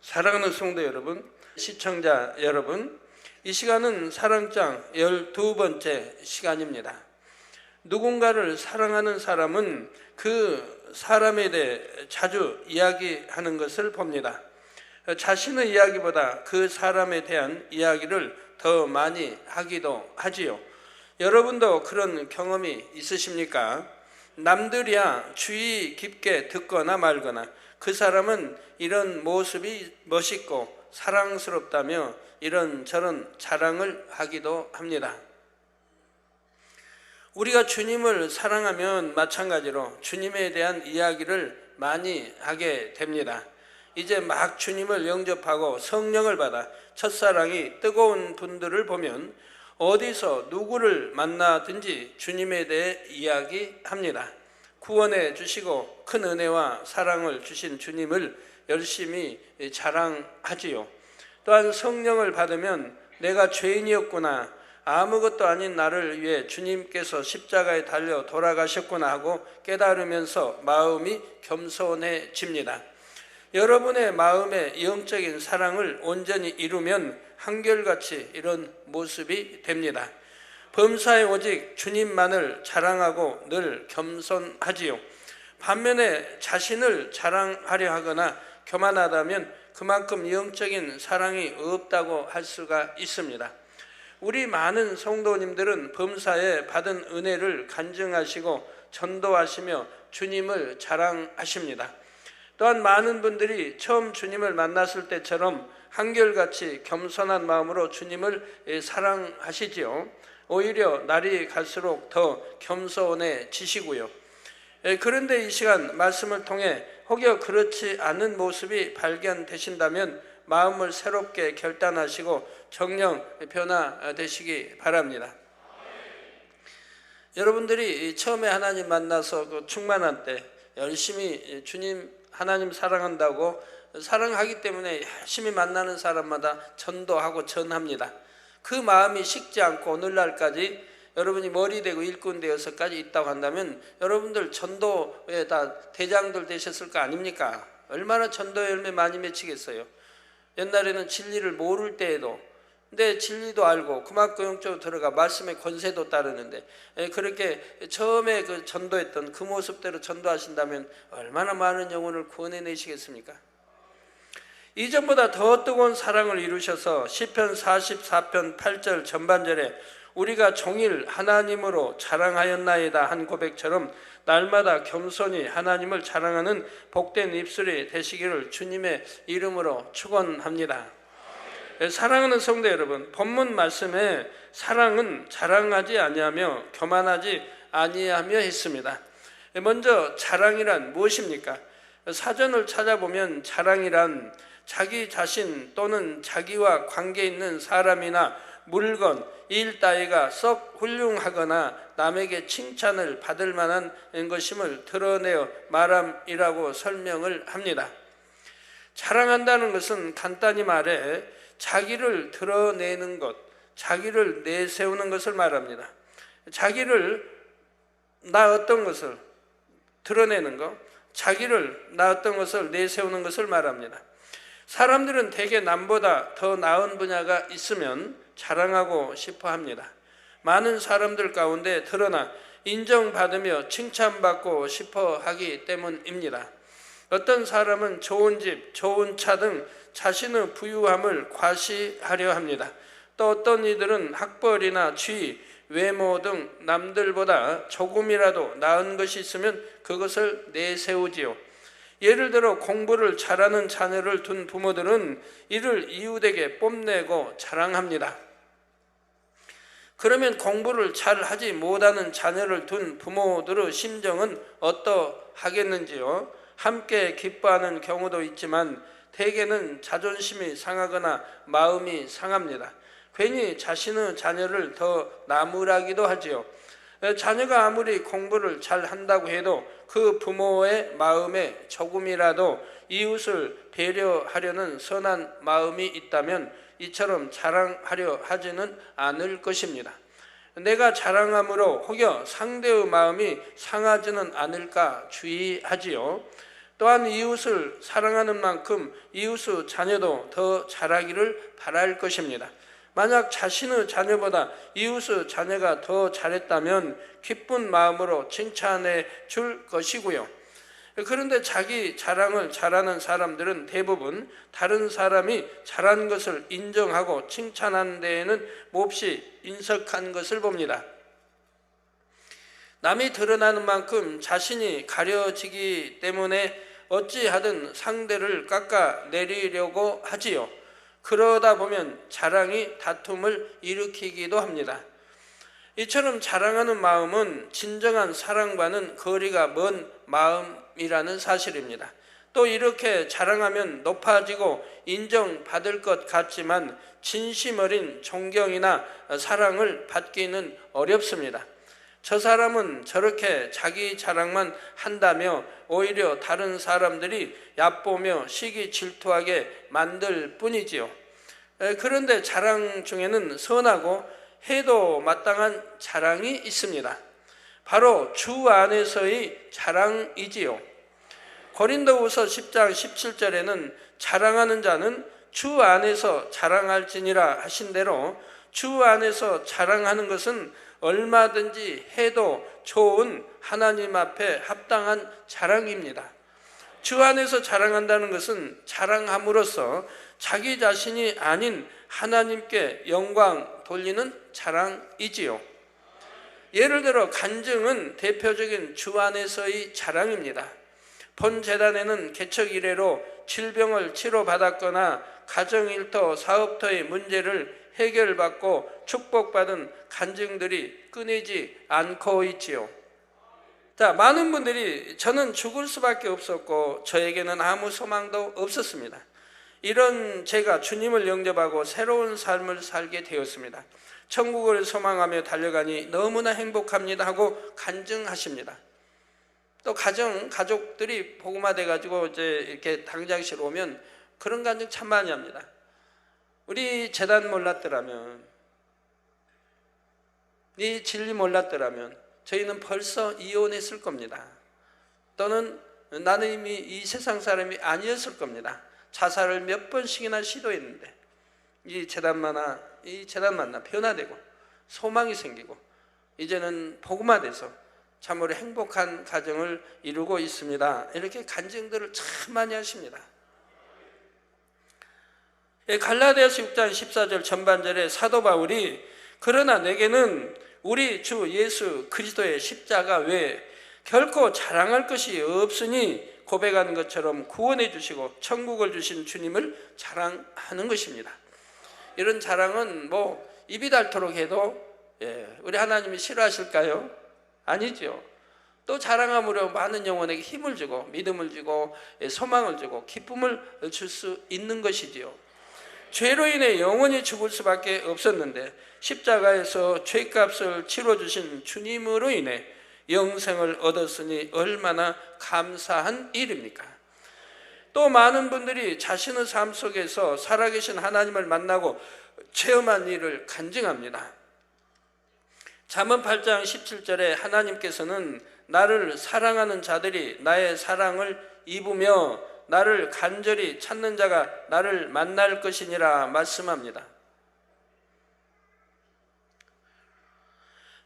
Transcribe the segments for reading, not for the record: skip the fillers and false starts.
사랑하는 성도 여러분, 시청자 여러분, 이 시간은 사랑장 12번째 시간입니다. 누군가를 사랑하는 사람은 그 사람에 대해 자주 이야기하는 것을 봅니다. 자신의 이야기보다 그 사람에 대한 이야기를 더 많이 하기도 하지요. 여러분도 그런 경험이 있으십니까? 남들이야 주의 깊게 듣거나 말거나 그 사람은 이런 모습이 멋있고 사랑스럽다며 이런저런 자랑을 하기도 합니다. 우리가 주님을 사랑하면 마찬가지로 주님에 대한 이야기를 많이 하게 됩니다. 이제 막 주님을 영접하고 성령을 받아 첫사랑이 뜨거운 분들을 보면 어디서 누구를 만나든지 주님에 대해 이야기합니다. 구원해 주시고 큰 은혜와 사랑을 주신 주님을 열심히 자랑하지요. 또한 성령을 받으면 내가 죄인이었구나, 아무것도 아닌 나를 위해 주님께서 십자가에 달려 돌아가셨구나 하고 깨달으면서 마음이 겸손해집니다. 여러분의 마음의 영적인 사랑을 온전히 이루면 한결같이 이런 모습이 됩니다. 범사에 오직 주님만을 자랑하고 늘 겸손하지요. 반면에 자신을 자랑하려 하거나 교만하다면 그만큼 영적인 사랑이 없다고 할 수가 있습니다. 우리 많은 성도님들은 범사에 받은 은혜를 간증하시고 전도하시며 주님을 자랑하십니다. 또한 많은 분들이 처음 주님을 만났을 때처럼 한결같이 겸손한 마음으로 주님을 사랑하시지요. 오히려 날이 갈수록 더 겸손해지시고요. 그런데 이 시간 말씀을 통해 혹여 그렇지 않은 모습이 발견되신다면 마음을 새롭게 결단하시고 정령 변화되시기 바랍니다. 여러분들이 처음에 하나님 만나서 그 충만한 때 열심히 주님 하나님 사랑한다고 사랑하기 때문에 열심히 만나는 사람마다 전도하고 전합니다. 그 마음이 식지 않고 오늘날까지 여러분이 머리 되고 일꾼 되어서까지 있다고 한다면 여러분들 전도에 다 대장들 되셨을 거 아닙니까? 얼마나 전도 열매 많이 맺히겠어요. 옛날에는 진리를 모를 때에도 근데 진리도 알고 그만큼 영적으로 들어가 말씀의 권세도 따르는데 그렇게 처음에 그 전도했던 그 모습대로 전도하신다면 얼마나 많은 영혼을 구원해내시겠습니까? 이전보다 더 뜨거운 사랑을 이루셔서 시편 44편 8절 전반절에 우리가 종일 하나님으로 자랑하였나이다 한 고백처럼 날마다 겸손히 하나님을 자랑하는 복된 입술이 되시기를 주님의 이름으로 축원합니다. 사랑하는 성도 여러분, 본문 말씀에 사랑은 자랑하지 아니하며 교만하지 아니하며 했습니다. 먼저 자랑이란 무엇입니까? 사전을 찾아보면 자랑이란 자기 자신 또는 자기와 관계 있는 사람이나 물건, 일 따위가 썩 훌륭하거나 남에게 칭찬을 받을 만한 것임을 드러내어 말함이라고 설명을 합니다. 자랑한다는 것은 간단히 말해 자기를 드러내는 것, 자기를 내세우는 것을 말합니다. 자기를 나 어떤 것을 드러내는 것, 자기를 나 어떤 것을 내세우는 것을 말합니다. 사람들은 대개 남보다 더 나은 분야가 있으면 자랑하고 싶어 합니다. 많은 사람들 가운데 드러나 인정받으며 칭찬받고 싶어 하기 때문입니다. 어떤 사람은 좋은 집, 좋은 차 등 자신의 부유함을 과시하려 합니다. 또 어떤 이들은 학벌이나 지위, 외모 등 남들보다 조금이라도 나은 것이 있으면 그것을 내세우지요. 예를 들어 공부를 잘하는 자녀를 둔 부모들은 이를 이웃에게 뽐내고 자랑합니다. 그러면 공부를 잘하지 못하는 자녀를 둔 부모들의 심정은 어떠하겠는지요? 함께 기뻐하는 경우도 있지만 대개는 자존심이 상하거나 마음이 상합니다. 괜히 자신의 자녀를 더 나무라기도 하지요. 자녀가 아무리 공부를 잘 한다고 해도 그 부모의 마음에 조금이라도 이웃을 배려하려는 선한 마음이 있다면 이처럼 자랑하려 하지는 않을 것입니다. 내가 자랑함으로 혹여 상대의 마음이 상하지는 않을까 주의하지요. 또한 이웃을 사랑하는 만큼 이웃의 자녀도 더 잘하기를 바랄 것입니다. 만약 자신의 자녀보다 이웃의 자녀가 더 잘했다면 기쁜 마음으로 칭찬해 줄 것이고요. 그런데 자기 자랑을 잘하는 사람들은 대부분 다른 사람이 잘한 것을 인정하고 칭찬하는 데에는 몹시 인색한 것을 봅니다. 남이 드러나는 만큼 자신이 가려지기 때문에 어찌하든 상대를 깎아내리려고 하지요. 그러다 보면 자랑이 다툼을 일으키기도 합니다. 이처럼 자랑하는 마음은 진정한 사랑과는 거리가 먼 마음이라는 사실입니다. 또 이렇게 자랑하면 높아지고 인정받을 것 같지만 진심 어린 존경이나 사랑을 받기는 어렵습니다. 저 사람은 저렇게 자기 자랑만 한다며 오히려 다른 사람들이 얕보며 시기 질투하게 만들 뿐이지요. 그런데 자랑 중에는 선하고 해도 마땅한 자랑이 있습니다. 바로 주 안에서의 자랑이지요. 고린도후서 10장 17절에는 자랑하는 자는 주 안에서 자랑할지니라 하신 대로 주 안에서 자랑하는 것은 얼마든지 해도 좋은 하나님 앞에 합당한 자랑입니다. 주 안에서 자랑한다는 것은 자랑함으로써 자기 자신이 아닌 하나님께 영광 돌리는 자랑이지요. 예를 들어 간증은 대표적인 주 안에서의 자랑입니다. 본 재단에는 개척 이래로 질병을 치료받았거나 가정일터, 사업터의 문제를 해결받고 축복받은 간증들이 끊이지 않고 있지요. 자, 많은 분들이 저는 죽을 수밖에 없었고 저에게는 아무 소망도 없었습니다. 이런 제가 주님을 영접하고 새로운 삶을 살게 되었습니다. 천국을 소망하며 달려가니 너무나 행복합니다 하고 간증하십니다. 또 가족들이 복음화 돼가지고 이제 이렇게 당장실 오면 그런 간증 참 많이 합니다. 우리 재단 몰랐더라면, 이 진리 몰랐더라면 저희는 벌써 이혼했을 겁니다. 또는 나는 이미 이 세상 사람이 아니었을 겁니다. 자살을 몇 번씩이나 시도했는데 이 재단 만나 변화되고 소망이 생기고 이제는 복음화돼서 참으로 행복한 가정을 이루고 있습니다. 이렇게 간증들을 참 많이 하십니다. 갈라디아서 6장 14절 전반절에 사도 바울이 그러나 내게는 우리 주 예수 그리스도의 십자가 외에 결코 자랑할 것이 없으니 고백하는 것처럼 구원해 주시고 천국을 주신 주님을 자랑하는 것입니다. 이런 자랑은 뭐 입이 닳도록 해도 우리 하나님이 싫어하실까요? 아니죠. 또 자랑함으로 많은 영혼에게 힘을 주고 믿음을 주고 소망을 주고 기쁨을 줄 수 있는 것이지요. 죄로 인해 영원히 죽을 수밖에 없었는데 십자가에서 죄값을 치러주신 주님으로 인해 영생을 얻었으니 얼마나 감사한 일입니까? 또 많은 분들이 자신의 삶 속에서 살아계신 하나님을 만나고 체험한 일을 간증합니다. 잠언 8장 17절에 하나님께서는 나를 사랑하는 자들이 나의 사랑을 입으며 나를 간절히 찾는 자가 나를 만날 것이니라 말씀합니다.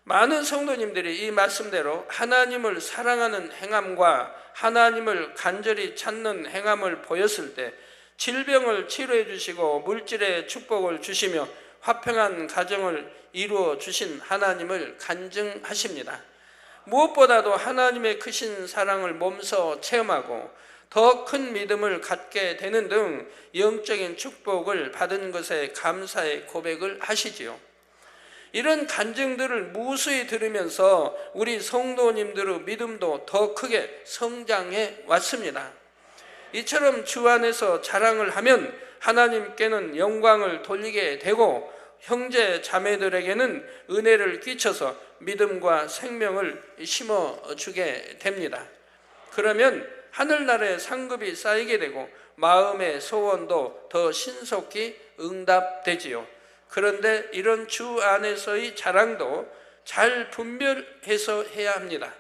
많은 성도님들이 이 말씀대로 하나님을 사랑하는 행함과 하나님을 간절히 찾는 행함을 보였을 때 질병을 치료해 주시고 물질의 축복을 주시며 화평한 가정을 이루어 주신 하나님을 간증하십니다. 무엇보다도 하나님의 크신 사랑을 몸소 체험하고 더 큰 믿음을 갖게 되는 등 영적인 축복을 받은 것에 감사의 고백을 하시지요. 이런 간증들을 무수히 들으면서 우리 성도님들의 믿음도 더 크게 성장해 왔습니다. 이처럼 주 안에서 자랑을 하면 하나님께는 영광을 돌리게 되고 형제 자매들에게는 은혜를 끼쳐서 믿음과 생명을 심어주게 됩니다. 그러면 하늘나라의 상급이 쌓이게 되고 마음의 소원도 더 신속히 응답되지요. 그런데 이런 주 안에서의 자랑도 잘 분별해서 해야 합니다.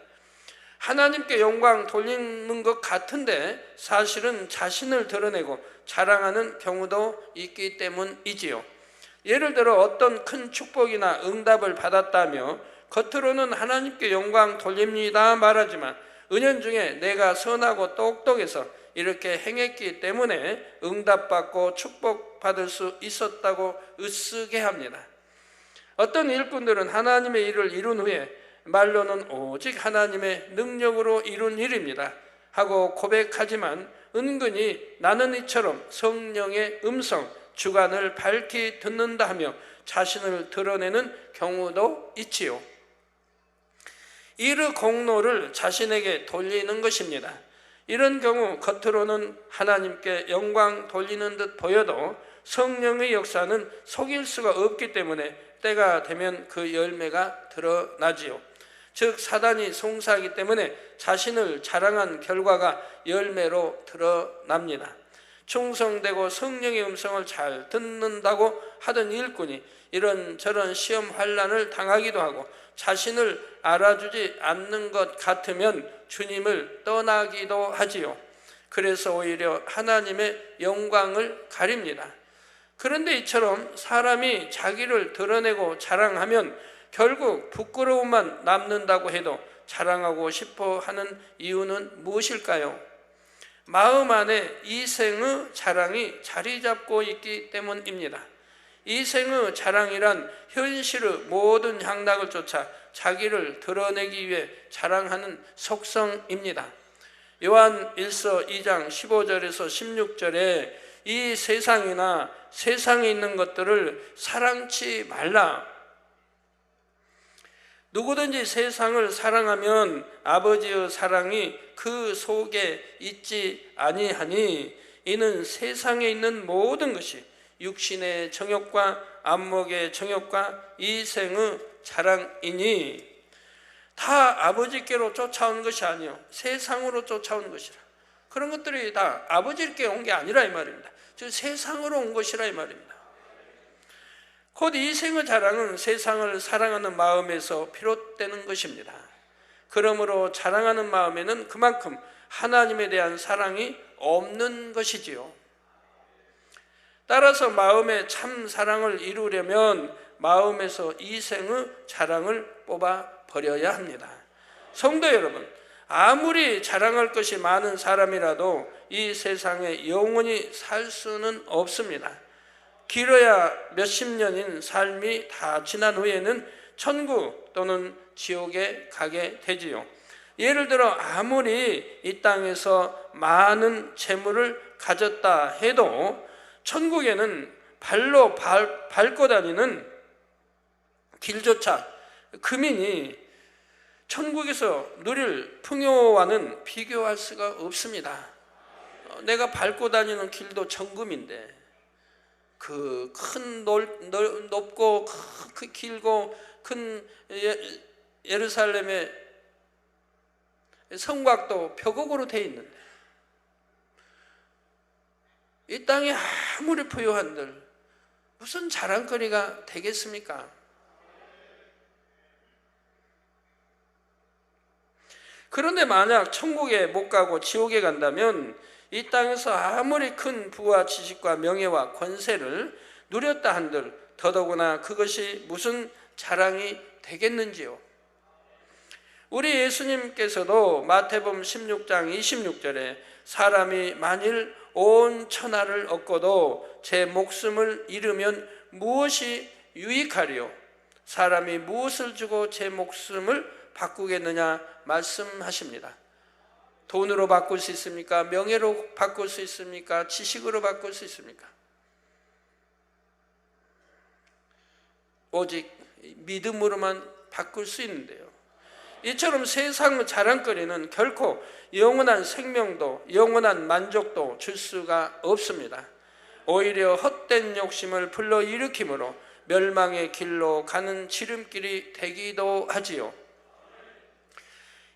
하나님께 영광 돌리는 것 같은데 사실은 자신을 드러내고 자랑하는 경우도 있기 때문이지요. 예를 들어 어떤 큰 축복이나 응답을 받았다며 겉으로는 하나님께 영광 돌립니다 말하지만 은연중에 내가 선하고 똑똑해서 이렇게 행했기 때문에 응답받고 축복받을 수 있었다고 으쓱해 합니다. 어떤 일꾼들은 하나님의 일을 이룬 후에 말로는 오직 하나님의 능력으로 이룬 일입니다 하고 고백하지만 은근히 나는 이처럼 성령의 음성, 주관을 밝히 듣는다 하며 자신을 드러내는 경우도 있지요. 이르 공로를 자신에게 돌리는 것입니다. 이런 경우 겉으로는 하나님께 영광 돌리는 듯 보여도 성령의 역사는 속일 수가 없기 때문에 때가 되면 그 열매가 드러나지요. 즉 사단이 송사하기 때문에 자신을 자랑한 결과가 열매로 드러납니다. 충성되고 성령의 음성을 잘 듣는다고 하던 일꾼이 이런저런 시험 환난을 당하기도 하고 자신을 알아주지 않는 것 같으면 주님을 떠나기도 하지요. 그래서 오히려 하나님의 영광을 가립니다. 그런데 이처럼 사람이 자기를 드러내고 자랑하면 결국 부끄러움만 남는다고 해도 자랑하고 싶어 하는 이유는 무엇일까요? 마음 안에 이생의 자랑이 자리 잡고 있기 때문입니다. 이생의 자랑이란 현실의 모든 향락을 쫓아 자기를 드러내기 위해 자랑하는 속성입니다. 요한 1서 2장 15절에서 16절에 이 세상이나 세상에 있는 것들을 사랑치 말라. 누구든지 세상을 사랑하면 아버지의 사랑이 그 속에 있지 아니하니 이는 세상에 있는 모든 것이 육신의 정욕과 안목의 정욕과 이생의 자랑이니 다 아버지께로 쫓아온 것이 아니요 세상으로 쫓아온 것이라. 그런 것들이 다 아버지께 온 게 아니라 이 말입니다. 즉 세상으로 온 것이라 이 말입니다. 곧 이생의 자랑은 세상을 사랑하는 마음에서 비롯되는 것입니다. 그러므로 자랑하는 마음에는 그만큼 하나님에 대한 사랑이 없는 것이지요. 따라서 마음의 참 사랑을 이루려면 마음에서 이생의 자랑을 뽑아 버려야 합니다. 성도 여러분, 아무리 자랑할 것이 많은 사람이라도 이 세상에 영원히 살 수는 없습니다. 길어야 몇십 년인 삶이 다 지난 후에는 천국 또는 지옥에 가게 되지요. 예를 들어 아무리 이 땅에서 많은 재물을 가졌다 해도 천국에는 발로 밟고 다니는 길조차 금인이 천국에서 누릴 풍요와는 비교할 수가 없습니다. 내가 밟고 다니는 길도 천금인데 그 큰 높고 그 길고 큰 예루살렘의 성곽도 벽옥으로 되어 있는데 이 땅에 아무리 부유한들 무슨 자랑거리가 되겠습니까? 그런데 만약 천국에 못 가고 지옥에 간다면 이 땅에서 아무리 큰 부와 지식과 명예와 권세를 누렸다 한들 더더구나 그것이 무슨 자랑이 되겠는지요. 우리 예수님께서도 마태복음 16장 26절에 사람이 만일 온 천하를 얻고도 제 목숨을 잃으면 무엇이 유익하리요? 사람이 무엇을 주고 제 목숨을 바꾸겠느냐 말씀하십니다. 돈으로 바꿀 수 있습니까? 명예로 바꿀 수 있습니까? 지식으로 바꿀 수 있습니까? 오직 믿음으로만 바꿀 수 있는데요. 이처럼 세상 자랑거리는 결코 영원한 생명도 영원한 만족도 줄 수가 없습니다. 오히려 헛된 욕심을 불러일으키므로 멸망의 길로 가는 지름길이 되기도 하지요.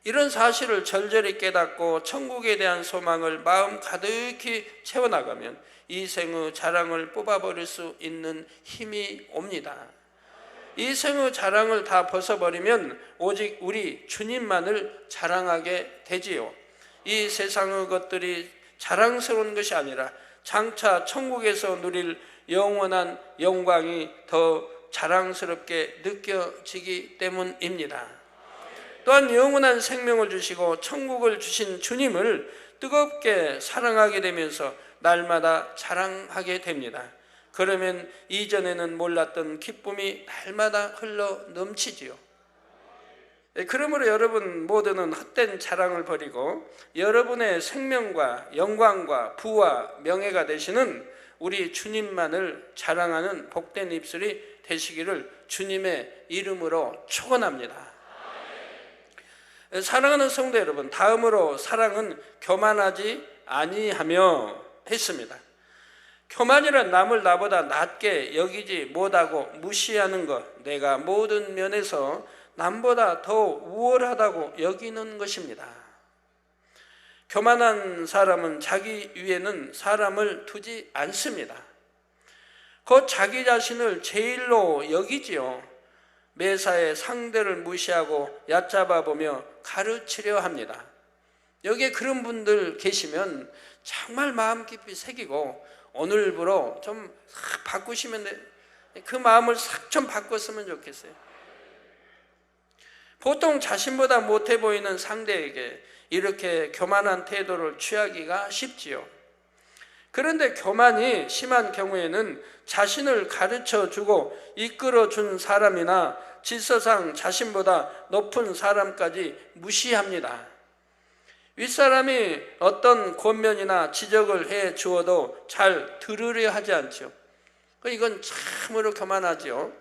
이런 사실을 절절히 깨닫고 천국에 대한 소망을 마음 가득히 채워나가면 이 생의 자랑을 뽑아버릴 수 있는 힘이 옵니다. 이 생의 자랑을 다 벗어버리면 오직 우리 주님만을 자랑하게 되지요. 이 세상의 것들이 자랑스러운 것이 아니라 장차 천국에서 누릴 영원한 영광이 더 자랑스럽게 느껴지기 때문입니다. 또한 영원한 생명을 주시고 천국을 주신 주님을 뜨겁게 사랑하게 되면서 날마다 자랑하게 됩니다. 그러면 이전에는 몰랐던 기쁨이 날마다 흘러 넘치지요. 그러므로 여러분 모두는 헛된 자랑을 버리고 여러분의 생명과 영광과 부와 명예가 되시는 우리 주님만을 자랑하는 복된 입술이 되시기를 주님의 이름으로 축원합니다. 사랑하는 성도 여러분, 다음으로 사랑은 교만하지 아니하며 했습니다. 교만이란 남을 나보다 낮게 여기지 못하고 무시하는 것, 내가 모든 면에서 남보다 더 우월하다고 여기는 것입니다. 교만한 사람은 자기 위에는 사람을 두지 않습니다. 곧 자기 자신을 제일로 여기지요. 매사에 상대를 무시하고 얕잡아 보며 가르치려 합니다. 여기에 그런 분들 계시면 정말 마음 깊이 새기고 오늘부로 좀 바꾸시면 그 마음을 싹 좀 바꿨으면 좋겠어요. 보통 자신보다 못해 보이는 상대에게 이렇게 교만한 태도를 취하기가 쉽지요. 그런데 교만이 심한 경우에는 자신을 가르쳐주고 이끌어준 사람이나 질서상 자신보다 높은 사람까지 무시합니다. 윗사람이 어떤 권면이나 지적을 해 주어도 잘 들으려 하지 않죠. 이건 참으로 교만하죠.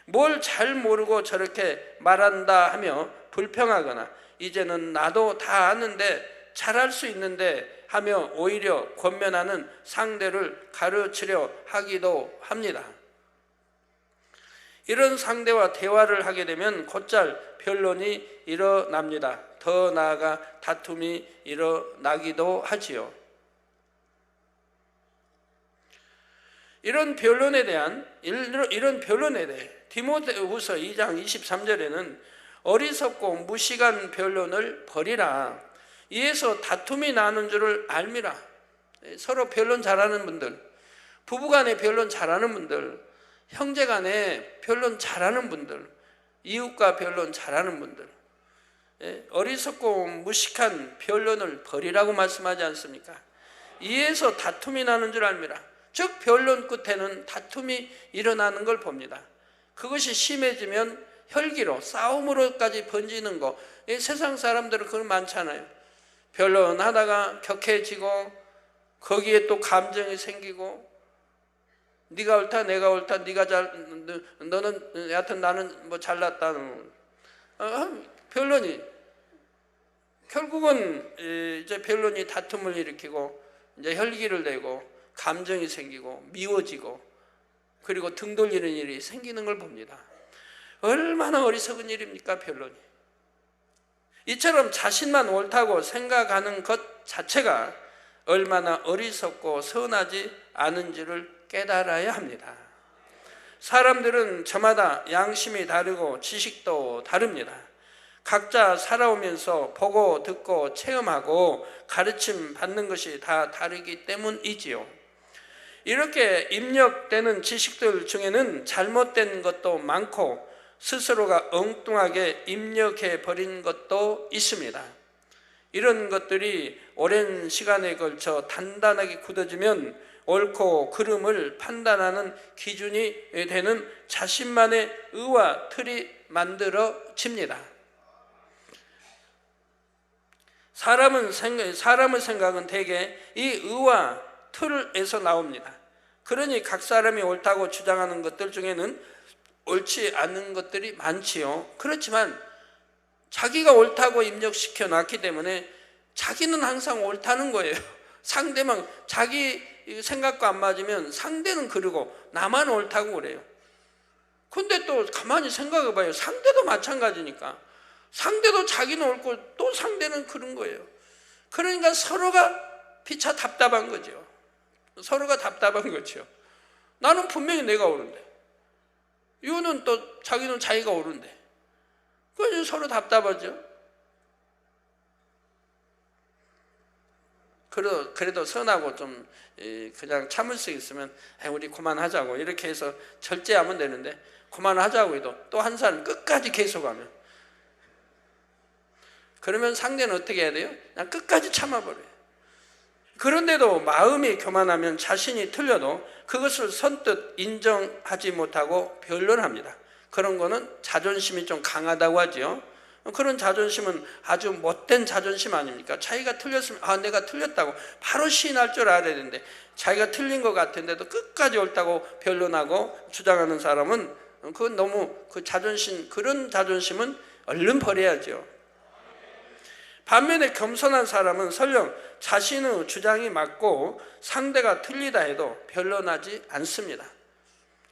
뭘 잘 모르고 저렇게 말한다 하며 불평하거나 이제는 나도 다 아는데 잘할 수 있는데 하며 오히려 권면하는 상대를 가르치려 하기도 합니다. 이런 상대와 대화를 하게 되면 곧잘 변론이 일어납니다. 더 나아가 다툼이 일어나기도 하지요. 이런 변론에 대해 디모데후서 2장 23절에는 어리석고 무식한 변론을 버리라. 이에서 다툼이 나는 줄을 알미라. 서로 변론 잘하는 분들, 부부간에 변론 잘하는 분들, 형제간에 변론 잘하는 분들, 이웃과 변론 잘하는 분들, 어리석고 무식한 변론을 버리라고 말씀하지 않습니까? 이에서 다툼이 나는 줄 알미라. 즉 변론 끝에는 다툼이 일어나는 걸 봅니다. 그것이 심해지면 혈기로 싸움으로까지 번지는 거, 세상 사람들은 그건 많잖아요. 변론하다가 격해지고 거기에 또 감정이 생기고 네가 옳다 내가 옳다 네가 너는 여하튼 나는 뭐 잘났다. 변론이 결국은 이제 변론이 다툼을 일으키고 이제 혈기를 내고 감정이 생기고 미워지고 그리고 등 돌리는 일이 생기는 걸 봅니다. 얼마나 어리석은 일입니까, 변론이. 이처럼 자신만 옳다고 생각하는 것 자체가 얼마나 어리석고 선하지 않은지를 깨달아야 합니다. 사람들은 저마다 양심이 다르고 지식도 다릅니다. 각자 살아오면서 보고 듣고 체험하고 가르침 받는 것이 다 다르기 때문이지요. 이렇게 입력되는 지식들 중에는 잘못된 것도 많고 스스로가 엉뚱하게 입력해 버린 것도 있습니다. 이런 것들이 오랜 시간에 걸쳐 단단하게 굳어지면 옳고 그름을 판단하는 기준이 되는 자신만의 의와 틀이 만들어집니다. 사람의 생각은 대개 이 의와 틀에서 나옵니다. 그러니 각 사람이 옳다고 주장하는 것들 중에는 옳지 않은 것들이 많지요. 그렇지만 자기가 옳다고 입력시켜 놨기 때문에 자기는 항상 옳다는 거예요. 상대만 자기 생각과 안 맞으면 상대는 그러고 나만 옳다고 그래요. 근데 또 가만히 생각해 봐요. 상대도 마찬가지니까. 상대도 자기는 옳고 또 상대는 그런 거예요. 그러니까 서로가 피차 답답한 거죠. 서로가 답답한 거죠. 나는 분명히 내가 옳은데 이거는 또 자기는 자기가 옳은데. 그래서 서로 답답하죠. 그래도 선하고 좀 그냥 참을 수 있으면 우리 그만하자고 이렇게 해서 절제하면 되는데, 그만하자고 해도 또 한 사람 끝까지 계속하면, 그러면 상대는 어떻게 해야 돼요? 그냥 끝까지 참아버려요. 그런데도 마음이 교만하면 자신이 틀려도 그것을 선뜻 인정하지 못하고 변론합니다. 그런 거는 자존심이 좀 강하다고 하죠. 그런 자존심은 아주 못된 자존심 아닙니까? 자기가 틀렸으면 내가 틀렸다고 바로 시인할 줄 알아야 되는데, 자기가 틀린 것 같은데도 끝까지 옳다고 변론하고 주장하는 사람은 그건 너무 그런 자존심은 얼른 버려야죠. 반면에 겸손한 사람은 설령 자신의 주장이 맞고 상대가 틀리다 해도 변론하지 않습니다.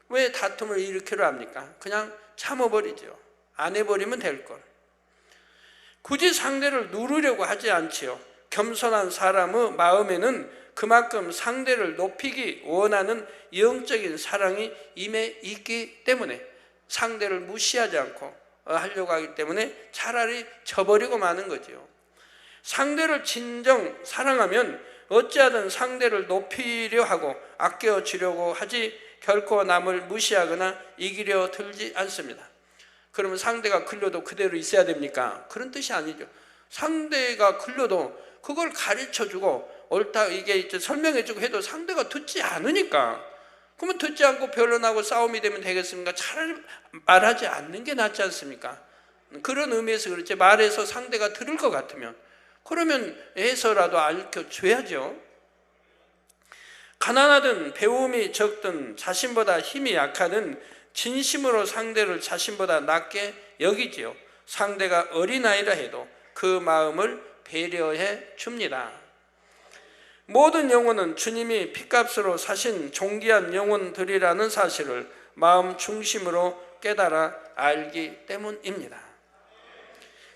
왜 다툼을 일으키려 합니까? 그냥 참아버리죠. 안 해버리면 될 걸. 굳이 상대를 누르려고 하지 않지요. 겸손한 사람의 마음에는 그만큼 상대를 높이기 원하는 영적인 사랑이 임해 있기 때문에 상대를 무시하지 않고 하려고 하기 때문에 차라리 쳐버리고 마는 거죠. 상대를 진정 사랑하면 어찌하든 상대를 높이려 하고 아껴주려고 하지 결코 남을 무시하거나 이기려 들지 않습니다. 그러면 상대가 글려도 그대로 있어야 됩니까? 그런 뜻이 아니죠. 상대가 글려도 그걸 가르쳐주고 옳다 이게 이제 설명해주고 해도 상대가 듣지 않으니까, 그러면 듣지 않고 변론하고 싸움이 되면 되겠습니까? 차라리 말하지 않는 게 낫지 않습니까? 그런 의미에서 그렇지, 말해서 상대가 들을 것 같으면 그러면 해서라도 알려줘야죠. 가난하든 배움이 적든 자신보다 힘이 약하든 진심으로 상대를 자신보다 낮게 여기지요. 상대가 어린아이라 해도 그 마음을 배려해 줍니다. 모든 영혼은 주님이 핏값으로 사신 존귀한 영혼들이라는 사실을 마음 중심으로 깨달아 알기 때문입니다.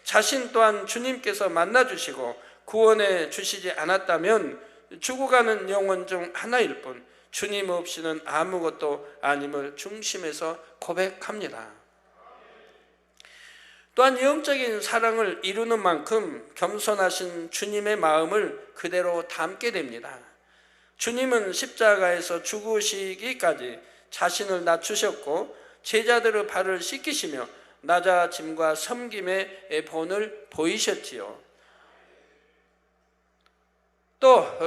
자신 또한 주님께서 만나주시고 구원해 주시지 않았다면 죽어가는 영혼 중 하나일 뿐 주님 없이는 아무것도 아님을 중심에서 고백합니다. 또한 영적인 사랑을 이루는 만큼 겸손하신 주님의 마음을 그대로 담게 됩니다. 주님은 십자가에서 죽으시기까지 자신을 낮추셨고 제자들의 발을 씻기시며 낮아짐과 섬김의 본을 보이셨지요. 또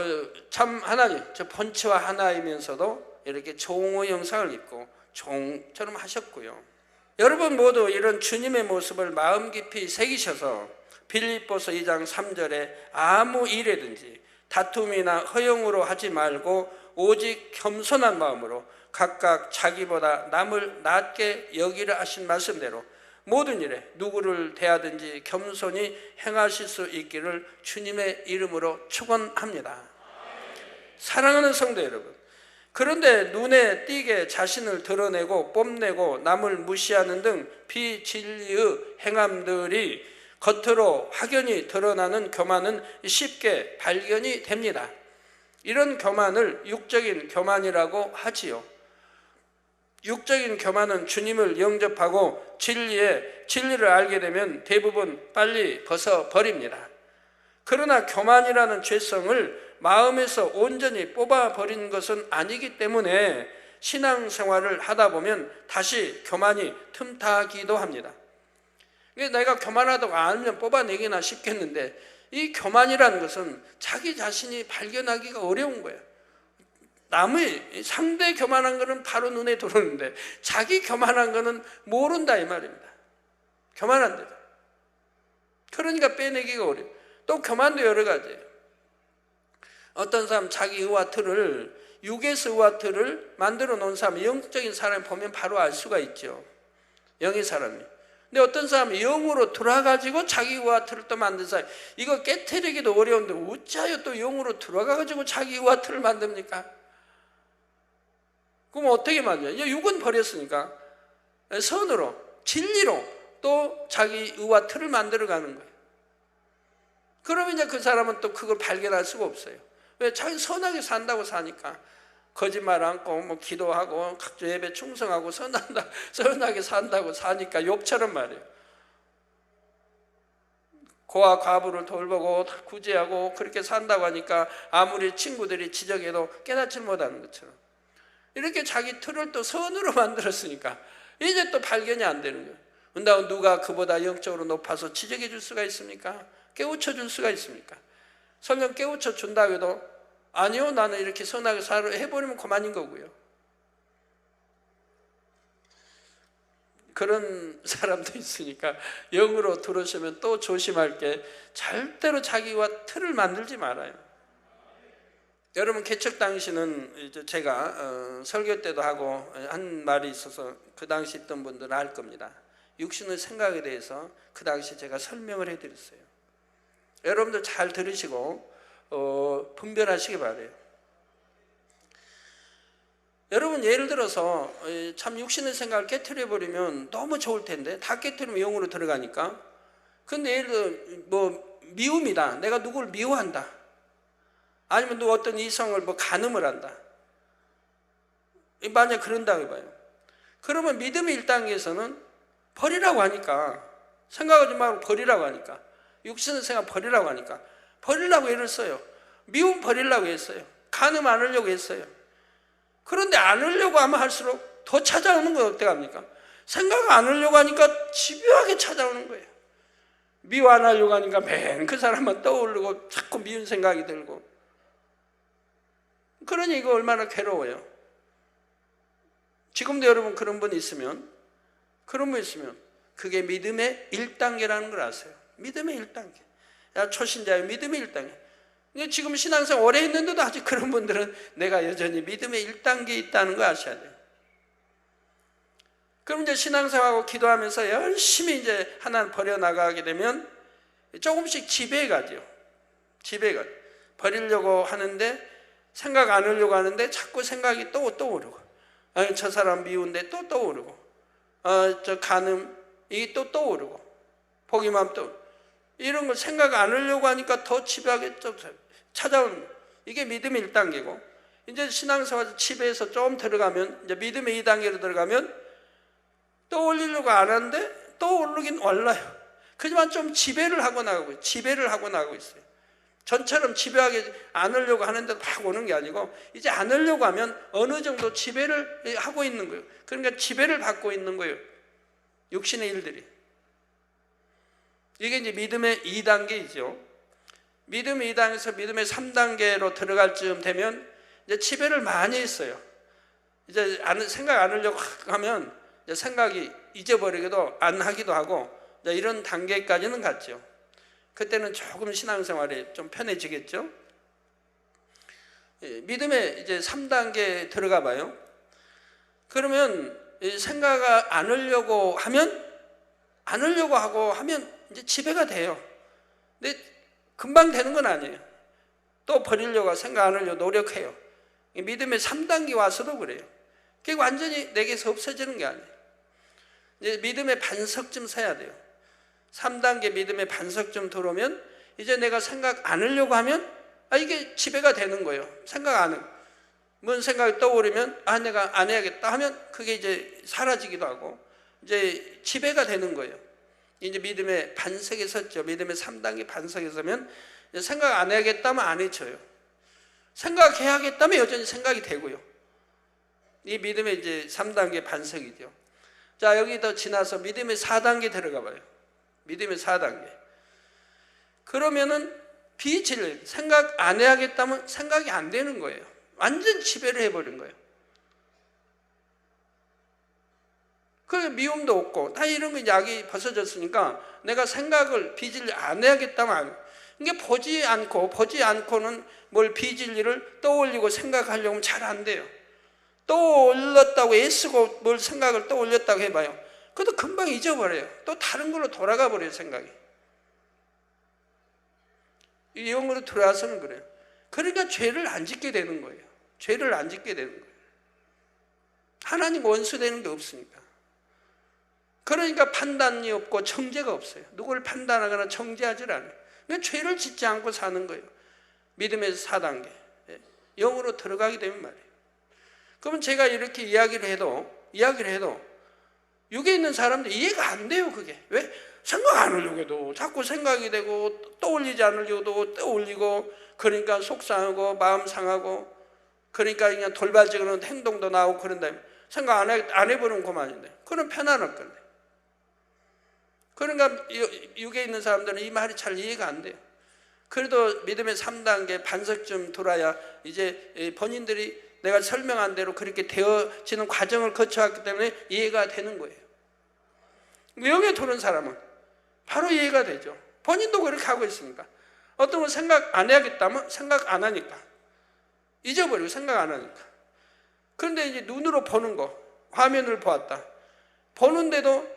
참 하나님, 본체와 하나이면서도 이렇게 종의 영상을 입고 종처럼 하셨고요. 여러분 모두 이런 주님의 모습을 마음 깊이 새기셔서 빌립보서 2장 3절에 아무 일에든지 다툼이나 허영으로 하지 말고 오직 겸손한 마음으로 각각 자기보다 남을 낮게 여기라 하신 말씀대로 모든 일에 누구를 대하든지 겸손히 행하실 수 있기를 주님의 이름으로 축원합니다. 사랑하는 성도 여러분, 그런데 눈에 띄게 자신을 드러내고 뽐내고 남을 무시하는 등 비진리의 행함들이 겉으로 확연히 드러나는 교만은 쉽게 발견이 됩니다. 이런 교만을 육적인 교만이라고 하지요. 육적인 교만은 주님을 영접하고 진리를 알게 되면 대부분 빨리 벗어버립니다. 그러나 교만이라는 죄성을 마음에서 온전히 뽑아버린 것은 아니기 때문에 신앙생활을 하다 보면 다시 교만이 틈타기도 합니다. 내가 교만하다고 알면 뽑아내기나 쉽겠는데 이 교만이라는 것은 자기 자신이 발견하기가 어려운 거예요. 남의 상대 교만한 거는 바로 눈에 들어오는데 자기 교만한 거는 모른다 이 말입니다. 교만한데도. 그러니까 빼내기가 어려워요. 또 교만도 여러 가지예요. 어떤 사람 자기 의와 틀을 육에서 의와 틀을 만들어 놓은 사람, 영적인 사람을 보면 바로 알 수가 있죠. 영의 사람이. 근데 어떤 사람은 영으로 들어가가지고 자기 의와 틀을 또 만든 사람, 이거 깨트리기도 어려운데 어찌하여 또 영으로 들어가가지고 자기 의와 틀을 만듭니까? 그럼 어떻게 만드냐? 육은 버렸으니까 선으로, 진리로 또 자기 의와 틀을 만들어가는 거예요. 그러면 이제 그 사람은 또 그걸 발견할 수가 없어요. 왜? 자기 선하게 산다고 사니까 거짓말 않고 뭐 기도하고 각종 예배 충성하고 선하게 산다고 사니까 욥처럼 말이에요. 고아 과부를 돌보고 구제하고 그렇게 산다고 하니까 아무리 친구들이 지적해도 깨닫지 못하는 것처럼 이렇게 자기 틀을 또 선으로 만들었으니까 이제 또 발견이 안 되는 거예요. 근데 누가 그보다 영적으로 높아서 지적해 줄 수가 있습니까? 깨우쳐 줄 수가 있습니까? 설령 깨우쳐 준다고 해도 아니요, 나는 이렇게 선하게 살아 해버리면 그만인 거고요. 그런 사람도 있으니까 영으로 들어오시면 또 조심할 게 절대로 자기와 틀을 만들지 말아요. 여러분 개척 당시는 이제 제가 설교 때도 하고 한 말이 있어서 그 당시 있던 분들은 알 겁니다. 육신의 생각에 대해서 그 당시 제가 설명을 해드렸어요. 여러분들 잘 들으시고 분별하시기 바라요. 여러분 예를 들어서 참 육신의 생각을 깨트려버리면 너무 좋을 텐데 다 깨트리면 영으로 들어가니까. 근데 예를 들어 뭐 미움이다, 내가 누구를 미워한다, 아니면 누구 어떤 이성을 뭐 간음을 한다, 만약 그런다고 해봐요. 그러면 믿음의 1단계에서는 버리라고 하니까, 생각하지 말고 버리라고 하니까, 육신의 생각 버리라고 하니까 버리라고 애를 써요. 미움 버리려고 했어요. 간음 안 하려고 했어요. 그런데 안 하려고 하면 할수록 더 찾아오는 건 어떡합니까? 생각 안 하려고 하니까 집요하게 찾아오는 거예요. 미워 안 하려고 하니까 맨 그 사람만 떠오르고 자꾸 미운 생각이 들고. 그러니 이거 얼마나 괴로워요. 지금도 여러분 그런 분 있으면 그게 믿음의 1단계라는 걸 아세요. 믿음의 1단계. 야, 초신자의 믿음의 1단계. 지금 신앙생활 오래 했는데도 아직 그런 분들은 내가 여전히 믿음의 1단계에 있다는 거 아셔야 돼요. 그럼 이제 신앙생활하고 기도하면서 열심히 이제 하나를 버려나가게 되면 조금씩 지배가죠. 지배가. 버리려고 하는데 생각 안 하려고 하는데 자꾸 생각이 또 떠오르고, 아니, 저 사람 미운데 또 떠오르고, 저 간음, 이게 또 떠오르고, 보기만 또 이런 걸 생각 안 하려고 하니까 더 지배하게 찾아오는 거예요. 이게 믿음의 1단계고, 이제 신앙생활 지배에서 좀 들어가면, 이제 믿음의 2단계로 들어가면 떠올리려고 안 하는데 떠오르긴 올라요. 하지만 좀 지배를 하고 나가고 있어요. 전처럼 지배하게 안 하려고 하는데 막 오는 게 아니고, 이제 안 하려고 하면 어느 정도 지배를 하고 있는 거예요. 그러니까 지배를 받고 있는 거예요. 육신의 일들이. 이게 이제 믿음의 2단계이죠. 믿음의 2단계에서 믿음의 3단계로 들어갈 즈음 되면 이제 지배를 많이 했어요. 이제 생각 안 하려고 하면 이제 생각이 잊어버리기도 안 하기도 하고, 이제 이런 단계까지는 갔죠. 그때는 조금 신앙생활이 좀 편해지겠죠. 믿음의 이제 3단계 들어가 봐요. 그러면 생각 안 하려고 하면 이제 지배가 돼요. 근데 금방 되는 건 아니에요. 또 버리려고 생각 안 하려고 노력해요. 믿음의 3단계 와서도 그래요. 그게 완전히 내게서 없어지는 게 아니에요. 이제 믿음의 반석쯤 서야 돼요. 3단계 믿음의 반석쯤 들어오면 이제 내가 생각 안 하려고 하면 이게 지배가 되는 거예요. 생각 안 하고. 뭔 생각이 떠오르면 내가 안 해야겠다 하면 그게 이제 사라지기도 하고 이제 지배가 되는 거예요. 이제 믿음의 반석에 섰죠. 믿음의 3단계 반석에 서면 생각 안 해야겠다면 안 해쳐요. 생각해야겠다면 여전히 생각이 되고요. 이 믿음의 이제 3단계 반석이죠. 자, 여기 더 지나서 믿음의 4단계 들어가 봐요. 믿음의 4단계. 그러면은 비진리, 생각 안 해야겠다면 생각이 안 되는 거예요. 완전 지배를 해버린 거예요. 그게 미움도 없고 다 이런 거 약이 벗어졌으니까 내가 생각을 비진리 안 해야겠다면 이게 보지 않고는 뭘 비진리를 떠올리고 생각하려고 하면 잘 안 돼요. 떠올렸다고 애쓰고 뭘 생각을 떠올렸다고 해봐요. 그것도 금방 잊어버려요. 또 다른 걸로 돌아가 버려요, 생각이. 이 영으로 들어와서는 그래요. 그러니까 죄를 안 짓게 되는 거예요. 죄를 안 짓게 되는 거예요. 하나님 원수 되는 게 없으니까. 그러니까 판단이 없고 정죄가 없어요. 누구를 판단하거나 정죄하지 않아요. 그러니까 죄를 짓지 않고 사는 거예요. 믿음의 4단계. 영으로 들어가게 되면 말이에요. 그러면 제가 이렇게 이야기를 해도 육에 있는 사람들 이해가 안 돼요. 그게 왜? 생각 안 하려고 해도 자꾸 생각이 되고 떠올리지 않으려고 떠올리고, 그러니까 속상하고 마음 상하고, 그러니까 그냥 돌발적인 행동도 나오고 그런다. 생각 안 해보는 그만인데 그건 편안할 건데. 그러니까 육에 있는 사람들은 이 말이 잘 이해가 안 돼요. 그래도 믿음의 3단계 반석쯤 돌아야 이제 본인들이 내가 설명한 대로 그렇게 되어지는 과정을 거쳐왔기 때문에 이해가 되는 거예요. 영에 도는 사람은 바로 이해가 되죠. 본인도 그렇게 하고 있으니까. 어떤 건 생각 안 해야겠다면 생각 안 하니까, 잊어버리고 생각 안 하니까. 그런데 이제 눈으로 보는 거, 화면을 보았다. 보는데도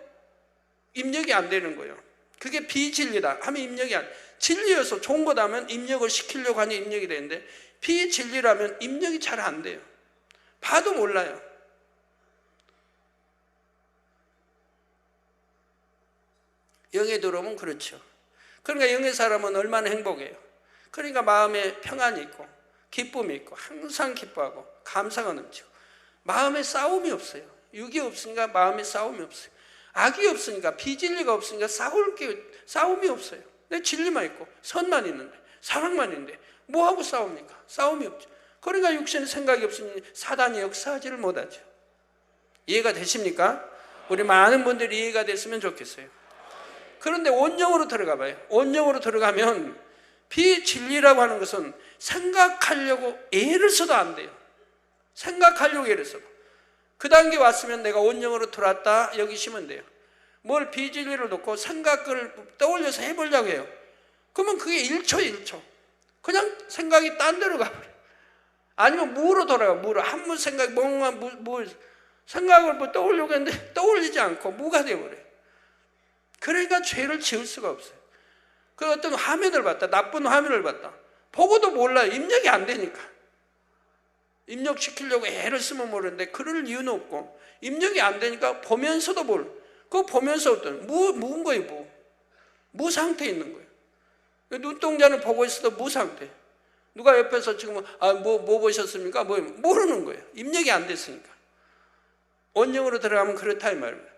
입력이 안 되는 거예요. 그게 비진리다 하면 입력이 안 돼. 진리여서 좋은 거다면 입력을 시키려고 하니 입력이 되는데, 비진리라면 입력이 잘 안 돼요. 봐도 몰라요. 영에 들어오면 그렇죠. 그러니까 영의 사람은 얼마나 행복해요. 그러니까 마음에 평안이 있고 기쁨이 있고 항상 기뻐하고 감사가 넘치고, 마음에 싸움이 없어요. 육이 없으니까 마음에 싸움이 없어요. 악이 없으니까, 비진리가 없으니까 싸움이 없어요. 내 진리만 있고 선만 있는데, 사랑만 있는데 뭐하고 싸웁니까? 싸움이 없죠. 그러니까 육신의 생각이 없으니 사단이 역사하지를 못하죠. 이해가 되십니까? 우리 많은 분들이 이해가 됐으면 좋겠어요. 그런데 온영으로 들어가 봐요. 온영으로 들어가면 비진리라고 하는 것은 생각하려고 애를 써도 안 돼요. 생각하려고 애를 써도. 그 단계 왔으면 내가 온영으로 들어왔다 여기시면 돼요. 뭘 비진리를 놓고 생각을 떠올려서 해보려고 해요. 그러면 그게 1초 그냥 생각이 딴 데로 가버려요. 아니면 무로 돌아가요. 무로. 아무 생각, 뭔가 생각을 뭐 떠올려고 했는데 떠올리지 않고 무가 되어버려요. 그러니까 죄를 지을 수가 없어요. 그 어떤 화면을 봤다, 나쁜 화면을 봤다, 보고도 몰라요. 입력이 안 되니까. 입력시키려고 애를 쓰면 모르는데 그럴 이유는 없고, 입력이 안 되니까 보면서도 그거 보면서 어떤 무인 거예요. 무 상태에 있는 거예요. 눈동자는 보고 있어도 무 상태. 누가 옆에서 지금 뭐 보셨습니까? 모르는 거예요. 입력이 안 됐으니까. 원령으로 들어가면 그렇다 이 말입니다.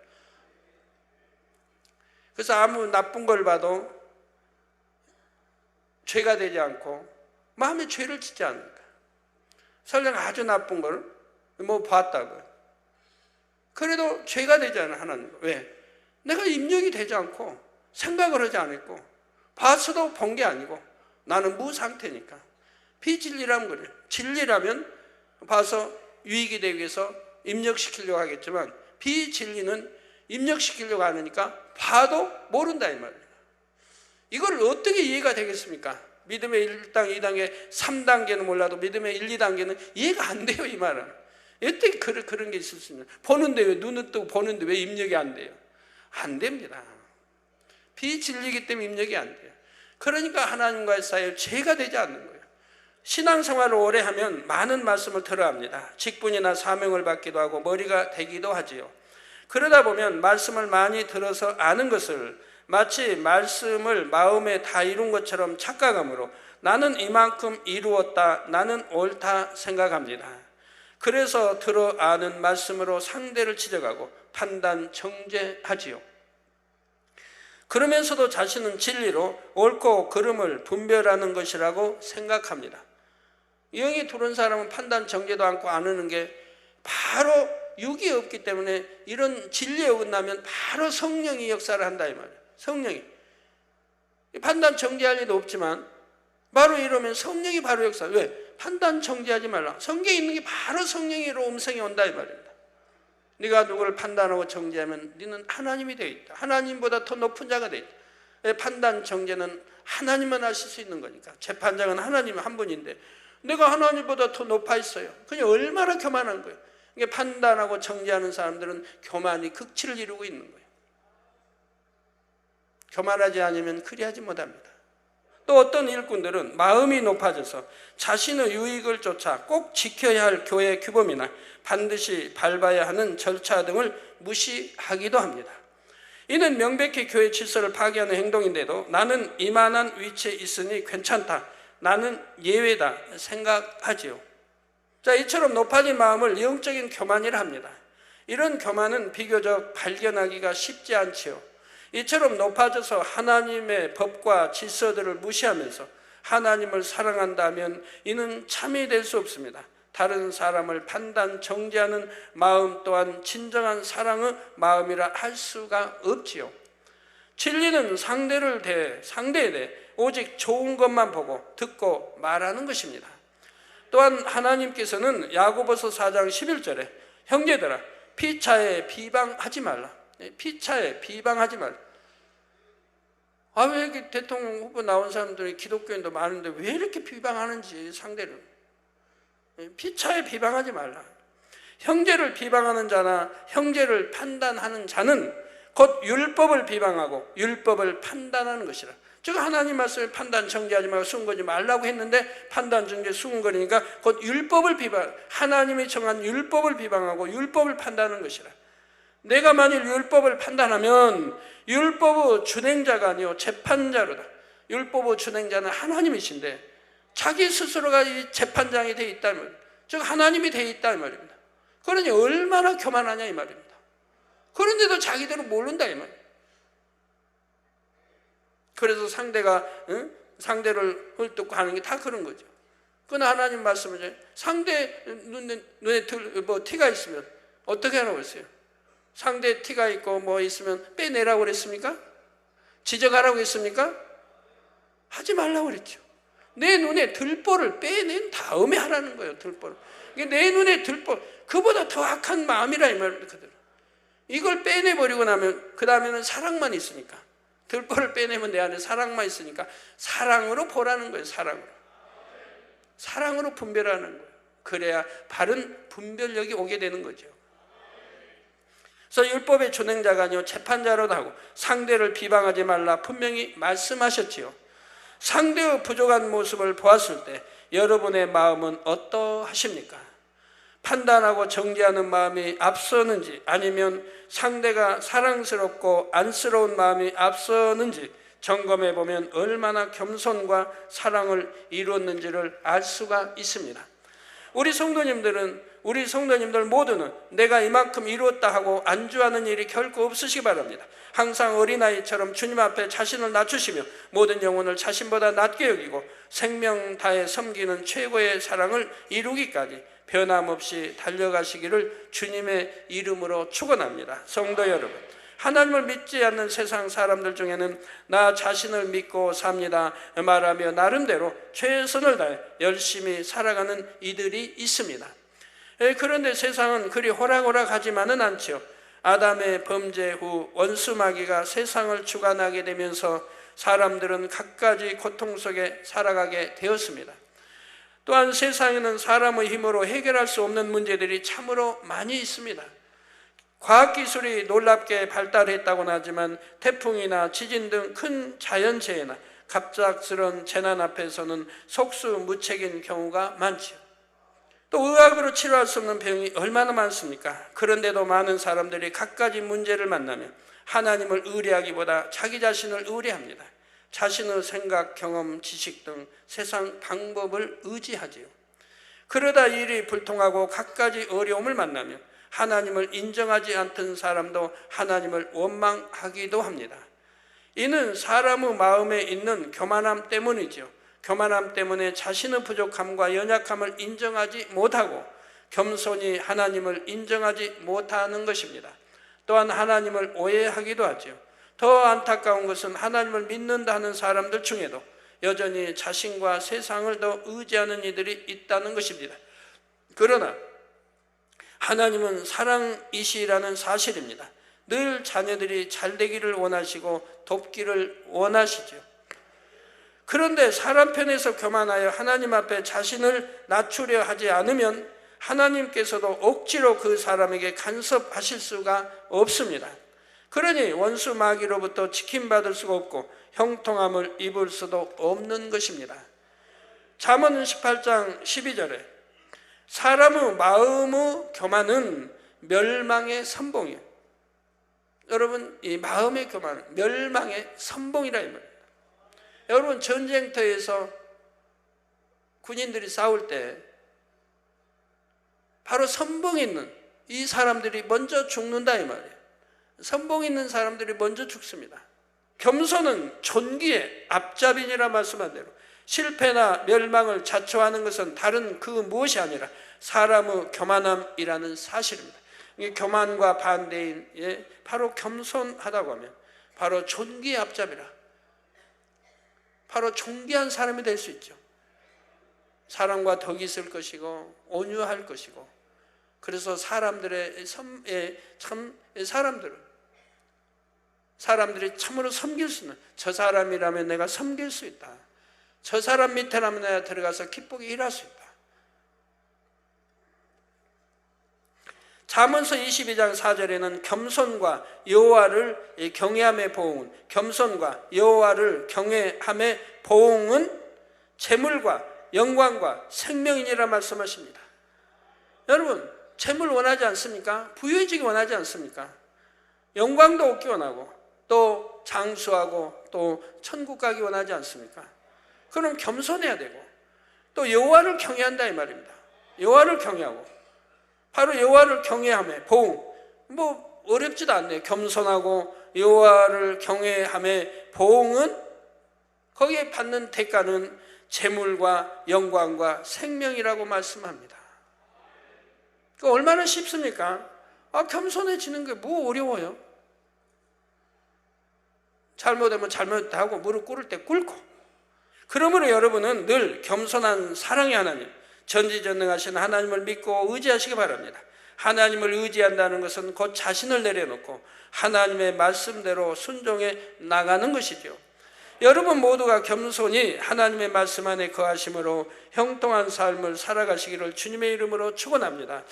그래서 아무 나쁜 걸 봐도 죄가 되지 않고 마음에 죄를 짓지 않으니까. 설령 아주 나쁜 걸 봤다고요. 그래도 죄가 되지 않아, 하나님. 왜? 내가 입력이 되지 않고 생각을 하지 않았고 봤어도 본 게 아니고 나는 무상태니까. 비진리라면 그래요. 진리라면 봐서 유익이 되기 위해서 입력시키려고 하겠지만, 비진리는 입력시키려고 하니까 봐도 모른다 이 말이에요. 이걸 어떻게 이해가 되겠습니까? 믿음의 1단, 2단계, 3단계는 몰라도 믿음의 1, 2단계는 이해가 안 돼요 이 말은. 어떻게 그런 게 있을 수 있냐. 보는데 왜 눈은 뜨고 보는데 왜 입력이 안 돼요? 안 됩니다. 비진리이기 때문에 입력이 안 돼요. 그러니까 하나님과의 사이에 죄가 되지 않는 거예요. 신앙생활을 오래 하면 많은 말씀을 들어야 합니다. 직분이나 사명을 받기도 하고 머리가 되기도 하지요. 그러다 보면 말씀을 많이 들어서 아는 것을 마치 말씀을 마음에 다 이룬 것처럼 착각함으로 나는 이만큼 이루었다, 나는 옳다 생각합니다. 그래서 들어 아는 말씀으로 상대를 지적하고 판단, 정죄하지요. 그러면서도 자신은 진리로 옳고 그름을 분별하는 것이라고 생각합니다. 영이 들어온 사람은 판단, 정죄도 않고 안 하는 게 바로 육이 없기 때문에 이런 진리에 어긋나면 바로 성령이 역사를 한다 이 말이에요. 성령이. 판단, 정죄할 일도 없지만 바로 이러면 성령이 바로 역사. 왜? 판단, 정죄하지 말라. 성경에 있는 게 바로 성령으로 음성이 온다 이 말입니다. 네가 누구를 판단하고 정죄하면 네는 하나님이 되어 있다. 하나님보다 더 높은 자가 되어 있다. 판단, 정죄는 하나님만 하실 수 있는 거니까. 재판장은 하나님 한 분인데 내가 하나님보다 더 높아 있어요. 그냥 얼마나 교만한 거예요. 이게 판단하고 정죄하는 사람들은 교만이 극치를 이루고 있는 거예요. 교만하지 않으면 그리하지 못합니다. 또 어떤 일꾼들은 마음이 높아져서 자신의 유익을 쫓아 꼭 지켜야 할 교회 규범이나 반드시 밟아야 하는 절차 등을 무시하기도 합니다. 이는 명백히 교회 질서를 파괴하는 행동인데도 나는 이만한 위치에 있으니 괜찮다, 나는 예외다 생각하지요. 자, 이처럼 높아진 마음을 영적인 교만이라 합니다. 이런 교만은 비교적 발견하기가 쉽지 않지요. 이처럼 높아져서 하나님의 법과 질서들을 무시하면서 하나님을 사랑한다면 이는 참이 될 수 없습니다. 다른 사람을 판단, 정죄하는 마음 또한 진정한 사랑의 마음이라 할 수가 없지요. 진리는 상대에 대해 오직 좋은 것만 보고 듣고 말하는 것입니다. 또한 하나님께서는 야고보서 4장 11절에 형제들아 피차에 비방하지 말라. 피차에 비방하지 말라. 왜 이렇게 대통령 후보 나온 사람들이 기독교인도 많은데 왜 이렇게 비방하는지 상대를. 피차에 비방하지 말라. 형제를 비방하는 자나 형제를 판단하는 자는 곧 율법을 비방하고 율법을 판단하는 것이라. 즉 하나님 말씀에 판단 정죄하지 말고 수군거리지 말라고 했는데 판단 정죄 수군거리니까 곧 율법을 비방, 하나님이 정한 율법을 비방하고 율법을 판단하는 것이라. 내가 만일 율법을 판단하면 율법의 준행자가 아니요 재판자로다. 율법의 준행자는 하나님이신데 자기 스스로가 이 재판장이 되어 있다는 말입니다. 즉 하나님이 되어 있다는 말입니다. 그러니 얼마나 교만하냐 이 말입니다. 그런데도 자기들은 모른다 이 말입니다. 그래서 상대를 헐뜯고 하는 게 다 그런 거죠. 그러나 하나님 말씀을 상대 눈에 티가 있으면 어떻게 하라고 했어요? 상대 티가 있고 뭐 있으면 빼내라고 그랬습니까? 지적하라고 했습니까? 하지 말라고 그랬죠. 내 눈에 들보를 빼낸 다음에 하라는 거예요. 들보를. 내 눈에 들보, 그보다 더 악한 마음이라 이 말입니다. 이걸 빼내버리고 나면 그 다음에는 사랑만 있으니까, 들보를 빼내면 내 안에 사랑만 있으니까 사랑으로 보라는 거예요. 사랑으로 분별하는 거예요. 그래야 바른 분별력이 오게 되는 거죠. 그래서 율법의 준행자가 아니요 재판자로도 하고 상대를 비방하지 말라 분명히 말씀하셨지요. 상대의 부족한 모습을 보았을 때 여러분의 마음은 어떠하십니까? 판단하고 정죄하는 마음이 앞서는지 아니면 상대가 사랑스럽고 안쓰러운 마음이 앞서는지 점검해 보면 얼마나 겸손과 사랑을 이루었는지를 알 수가 있습니다. 우리 성도님들 모두는 내가 이만큼 이루었다 하고 안주하는 일이 결코 없으시기 바랍니다. 항상 어린아이처럼 주님 앞에 자신을 낮추시며 모든 영혼을 자신보다 낮게 여기고 생명 다해 섬기는 최고의 사랑을 이루기까지 변함없이 달려가시기를 주님의 이름으로 축원합니다. 성도 여러분, 하나님을 믿지 않는 세상 사람들 중에는 나 자신을 믿고 삽니다 말하며 나름대로 최선을 다해 열심히 살아가는 이들이 있습니다. 그런데 세상은 그리 호락호락하지만은 않죠. 아담의 범죄 후 원수마귀가 세상을 주관하게 되면서 사람들은 갖가지 고통 속에 살아가게 되었습니다. 또한 세상에는 사람의 힘으로 해결할 수 없는 문제들이 참으로 많이 있습니다. 과학기술이 놀랍게 발달했다고는 하지만 태풍이나 지진 등 큰 자연재해나 갑작스러운 재난 앞에서는 속수무책인 경우가 많지요. 또 의학으로 치료할 수 없는 병이 얼마나 많습니까? 그런데도 많은 사람들이 갖가지 문제를 만나면 하나님을 의뢰하기보다 자기 자신을 의뢰합니다. 자신의 생각, 경험, 지식 등 세상 방법을 의지하지요. 그러다 일이 불통하고 갖가지 어려움을 만나면 하나님을 인정하지 않던 사람도 하나님을 원망하기도 합니다. 이는 사람의 마음에 있는 교만함 때문이죠. 교만함 때문에 자신의 부족함과 연약함을 인정하지 못하고 겸손히 하나님을 인정하지 못하는 것입니다. 또한 하나님을 오해하기도 하죠. 더 안타까운 것은 하나님을 믿는다는 사람들 중에도 여전히 자신과 세상을 더 의지하는 이들이 있다는 것입니다. 그러나 하나님은 사랑이시라는 사실입니다. 늘 자녀들이 잘 되기를 원하시고 돕기를 원하시죠. 그런데 사람 편에서 교만하여 하나님 앞에 자신을 낮추려 하지 않으면 하나님께서도 억지로 그 사람에게 간섭하실 수가 없습니다. 그러니 원수 마귀로부터 지킴받을 수가 없고 형통함을 입을 수도 없는 것입니다. 잠언 18장 12절에 사람의 마음의 교만은 멸망의 선봉이에요. 여러분, 이 마음의 교만은 멸망의 선봉이라 이 말입니다. 여러분, 전쟁터에서 군인들이 싸울 때 바로 선봉 있는 이 사람들이 먼저 죽는다 이 말이에요. 선봉 있는 사람들이 먼저 죽습니다. 겸손은 존귀의 앞잡이니라 말씀한 대로 실패나 멸망을 자초하는 것은 다른 그 무엇이 아니라 사람의 교만함이라는 사실입니다. 교만과 반대인 바로 겸손하다고 하면 바로 존귀의 앞잡이라, 바로 존귀한 사람이 될 수 있죠. 사랑과 덕이 있을 것이고 온유할 것이고, 그래서 사람들이 참으로 섬길 수 있는, 저 사람이라면 내가 섬길 수 있다, 저 사람 밑에라면 내가 들어가서 기쁘게 일할 수 있다. 잠언서 22장 4절에는 겸손과 여호와를 경외함의 보응은, 겸손과 여호와를 경외함의 보응은 재물과 영광과 생명이니라 말씀하십니다. 여러분, 재물 원하지 않습니까? 부유해지기 원하지 않습니까? 영광도 얻기 원하고 또 장수하고 또 천국 가기 원하지 않습니까? 그럼 겸손해야 되고 또 여호와를 경외한다 이 말입니다. 여호와를 경외하고, 바로 여호와를 경외함의 보응, 뭐 어렵지도 않네요. 겸손하고 여호와를 경외함의 보응은, 거기에 받는 대가는 재물과 영광과 생명이라고 말씀합니다. 얼마나 쉽습니까? 겸손해지는 게 뭐 어려워요? 잘못하면 잘못하고 무릎 꿇을 때 꿇고. 그러므로 여러분은 늘 겸손한 사랑의 하나님, 전지전능하신 하나님을 믿고 의지하시기 바랍니다. 하나님을 의지한다는 것은 곧 자신을 내려놓고 하나님의 말씀대로 순종해 나가는 것이죠. 여러분 모두가 겸손히 하나님의 말씀 안에 거하심으로 형통한 삶을 살아가시기를 주님의 이름으로 축원합니다.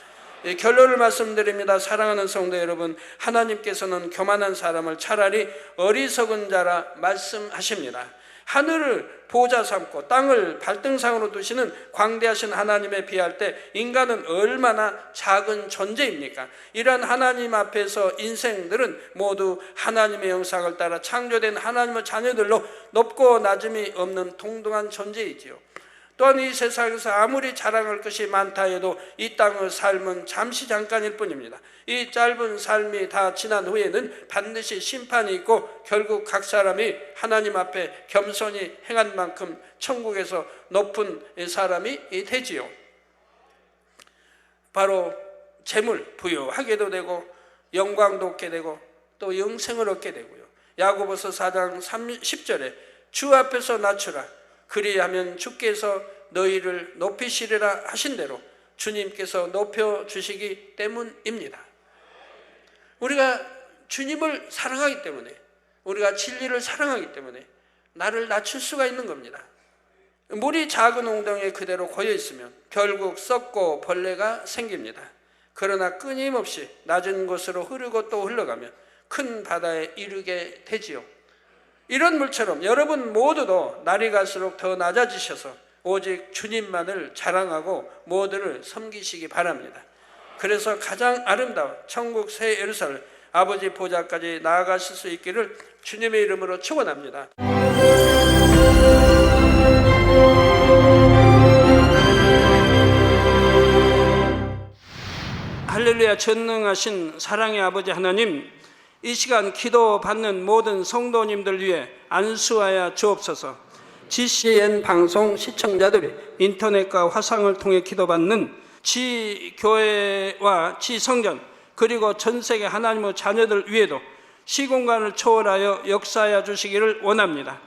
결론을 말씀드립니다. 사랑하는 성도 여러분, 하나님께서는 교만한 사람을 차라리 어리석은 자라 말씀하십니다. 하늘을 보좌 삼고 땅을 발등상으로 두시는 광대하신 하나님에 비할 때 인간은 얼마나 작은 존재입니까? 이러한 하나님 앞에서 인생들은 모두 하나님의 형상을 따라 창조된 하나님의 자녀들로 높고 낮음이 없는 동등한 존재이지요. 또한 이 세상에서 아무리 자랑할 것이 많다 해도 이 땅의 삶은 잠시 잠깐일 뿐입니다. 이 짧은 삶이 다 지난 후에는 반드시 심판이 있고 결국 각 사람이 하나님 앞에 겸손히 행한 만큼 천국에서 높은 사람이 되지요. 바로 재물, 부유하게도 되고 영광도 얻게 되고 또 영생을 얻게 되고요. 야고보서 4장 10절에 주 앞에서 낮추라, 그리하면 주께서 너희를 높이시리라 하신 대로 주님께서 높여주시기 때문입니다. 우리가 주님을 사랑하기 때문에, 우리가 진리를 사랑하기 때문에 나를 낮출 수가 있는 겁니다. 물이 작은 웅덩이에 그대로 고여 있으면 결국 썩고 벌레가 생깁니다. 그러나 끊임없이 낮은 곳으로 흐르고 또 흘러가면 큰 바다에 이르게 되지요. 이런 물처럼 여러분 모두도 날이 갈수록 더 낮아지셔서 오직 주님만을 자랑하고 모두를 섬기시기 바랍니다. 그래서 가장 아름다운 천국 새 예루살렘 아버지 보좌까지 나아가실 수 있기를 주님의 이름으로 축원합니다. 할렐루야. 전능하신 사랑의 아버지 하나님, 이 시간 기도받는 모든 성도님들 위해 안수하여 주옵소서. GCN 방송 시청자들이 인터넷과 화상을 통해 기도받는 지교회와 지성전 그리고 전세계 하나님의 자녀들 위에도 시공간을 초월하여 역사하여 주시기를 원합니다.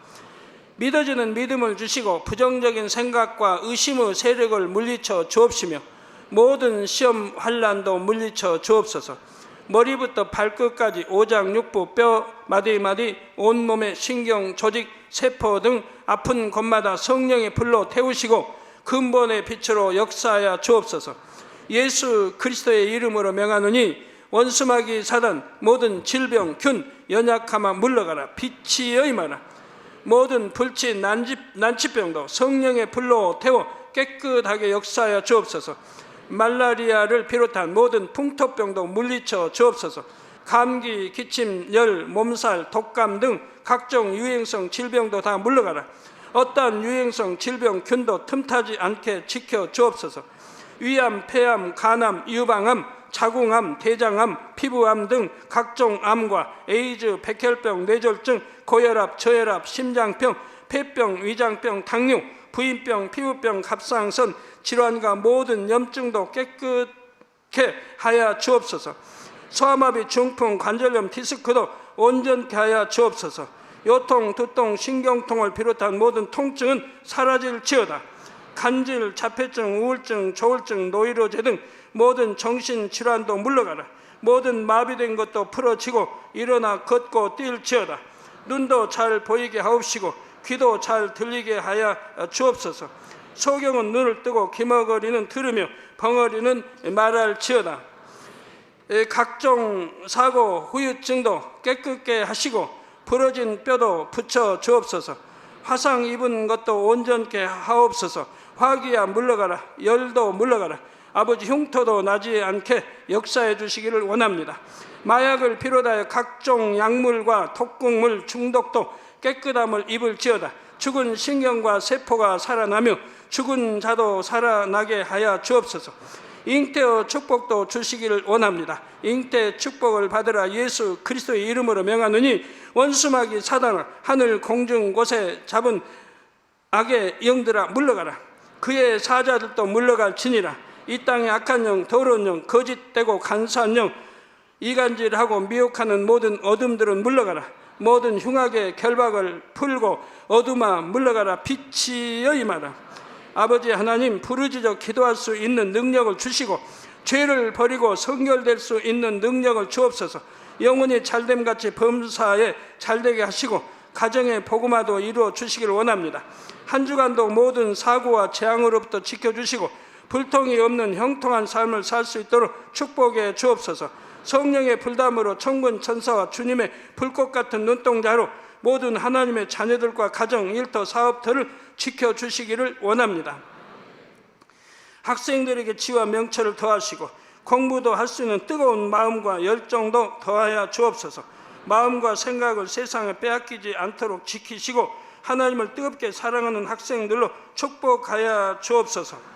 믿어지는 믿음을 주시고 부정적인 생각과 의심의 세력을 물리쳐 주옵시며 모든 시험 환난도 물리쳐 주옵소서. 머리부터 발끝까지 오장육부 뼈 마디마디 온몸의 신경 조직 세포 등 아픈 곳마다 성령의 불로 태우시고 근본의 빛으로 역사하여 주옵소서. 예수 그리스도의 이름으로 명하노니 원수마귀 사단 모든 질병 균 연약함아 물러가라. 빛이 여임하라. 모든 불치 난치병도 성령의 불로 태워 깨끗하게 역사하여 주옵소서. 말라리아를 비롯한 모든 풍토병도 물리쳐 주옵소서. 감기, 기침, 열, 몸살, 독감 등 각종 유행성 질병도 다 물러가라. 어떠한 유행성 질병 균도 틈타지 않게 지켜 주옵소서. 위암, 폐암, 간암, 유방암, 자궁암, 대장암, 피부암 등 각종 암과 에이즈, 백혈병, 뇌졸중, 고혈압, 저혈압, 심장병, 폐병, 위장병, 당뇨, 부인병, 피부병, 갑상선 질환과 모든 염증도 깨끗게 하여 주옵소서. 소아마비, 중풍, 관절염, 디스크도 온전케 하여 주옵소서. 요통, 두통, 신경통을 비롯한 모든 통증은 사라질지어다. 간질, 자폐증, 우울증, 조울증, 노이로제 등 모든 정신질환도 물러가라. 모든 마비된 것도 풀어지고 일어나 걷고 뛸지어다. 눈도 잘 보이게 하옵시고 귀도 잘 들리게 하여 주옵소서. 소경은 눈을 뜨고 기머거리는 들으며 벙어리는 말할지어다. 각종 사고, 후유증도 깨끗게 하시고 부러진 뼈도 붙여 주옵소서. 화상 입은 것도 온전케 하옵소서. 화기야 물러가라. 열도 물러가라. 아버지 흉터도 나지 않게 역사해 주시기를 원합니다. 마약을 비롯하여 각종 약물과 독극물 중독도 깨끗함을 입을지어다. 죽은 신경과 세포가 살아나며 죽은 자도 살아나게 하여 주옵소서. 잉태의 축복도 주시기를 원합니다. 잉태 축복을 받으라. 예수 그리스도의 이름으로 명하노니 원수마귀 사단아, 하늘 공중 곳에 잡은 악의 영들아 물러가라. 그의 사자들도 물러갈지니라. 이 땅의 악한 영, 더러운 영, 거짓되고 간사한 영, 이간질하고 미혹하는 모든 어둠들은 물러가라. 모든 흉악의 결박을 풀고 어둠아 물러가라. 빛이여 임하라. 아버지 하나님, 부르짖어 기도할 수 있는 능력을 주시고 죄를 버리고 성결될 수 있는 능력을 주옵소서. 영혼이 잘됨같이 범사에 잘되게 하시고 가정의 복음화도 이루어 주시기를 원합니다. 한 주간도 모든 사고와 재앙으로부터 지켜주시고 불통이 없는 형통한 삶을 살 수 있도록 축복해 주옵소서. 성령의 불담으로 천군 천사와 주님의 불꽃 같은 눈동자로 모든 하나님의 자녀들과 가정, 일터, 사업터를 지켜주시기를 원합니다. 학생들에게 지와 명철을 더하시고 공부도 할 수 있는 뜨거운 마음과 열정도 더하여 주옵소서. 마음과 생각을 세상에 빼앗기지 않도록 지키시고 하나님을 뜨겁게 사랑하는 학생들로 축복하여 주옵소서.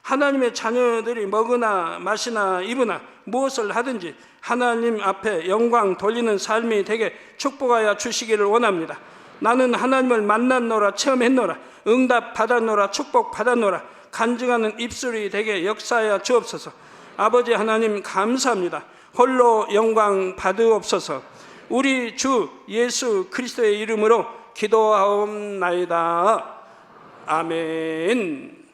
하나님의 자녀들이 먹으나 마시나 입으나 무엇을 하든지 하나님 앞에 영광 돌리는 삶이 되게 축복하여 주시기를 원합니다. 나는 하나님을 만났노라, 체험했노라, 응답 받았노라, 축복 받았노라, 간증하는 입술이 되게 역사하여 주옵소서. 아버지 하나님 감사합니다. 홀로 영광 받으옵소서. 우리 주 예수 그리스도의 이름으로 기도하옵나이다. 아멘.